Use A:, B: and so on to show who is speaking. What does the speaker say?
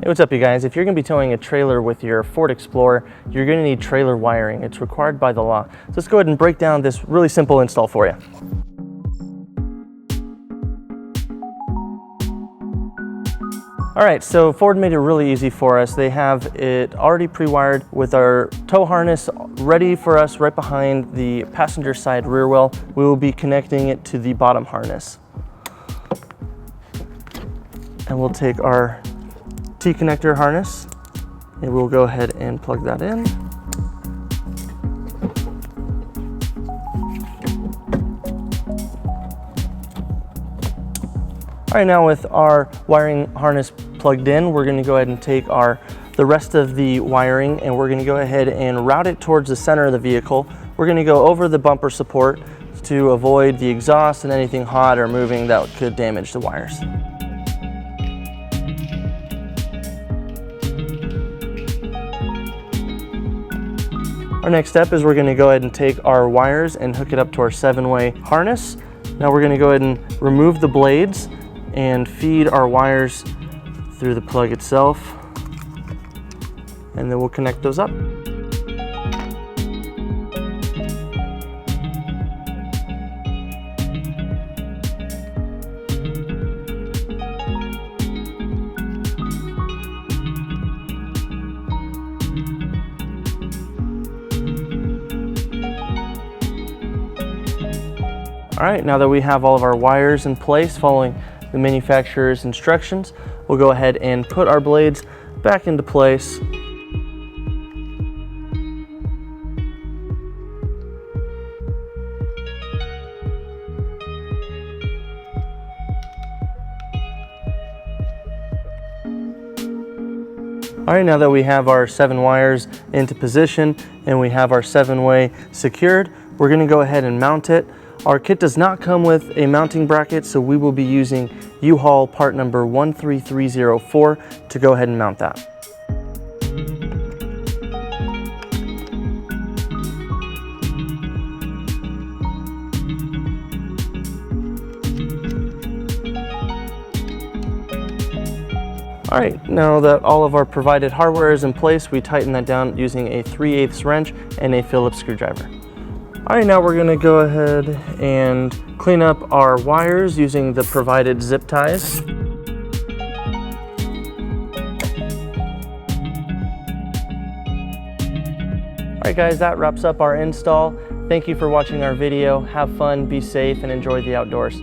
A: Hey, what's up you guys? If you're going to be towing a trailer with your Ford Explorer, you're going to need trailer wiring. It's required by the law. So let's go ahead and break down this really simple install for you. Alright, so Ford made it really easy for us. They have it already pre-wired with our tow harness ready for us right behind the passenger side rear wheel. We will be connecting it to the bottom harness. And we'll take our T-connector harness and we'll go ahead and plug that in. All right, now with our wiring harness plugged in, we're going to go ahead and take the rest of the wiring and we're going to go ahead and route it towards the center of the vehicle. We're going to go over the bumper support to avoid the exhaust and anything hot or moving that could damage the wires. Our next step is we're going to go ahead and take our wires and hook it up to our 7-way harness. Now we're going to go ahead and remove the blades and feed our wires through the plug itself, and then we'll connect those up. All right, now that we have all of our wires in place following the manufacturer's instructions, we'll go ahead and put our blades back into place. All right, now that we have our 7 wires into position and we have our 7-way secured, we're going to go ahead and mount it. Our kit does not come with a mounting bracket, so we will be using U-Haul part number 13304 to go ahead and mount that. All right, now that all of our provided hardware is in place, we tighten that down using a 3/8 wrench and a Phillips screwdriver. All right, now we're gonna go ahead and clean up our wires using the provided zip ties. All right guys, that wraps up our install. Thank you for watching our video. Have fun, be safe, and enjoy the outdoors.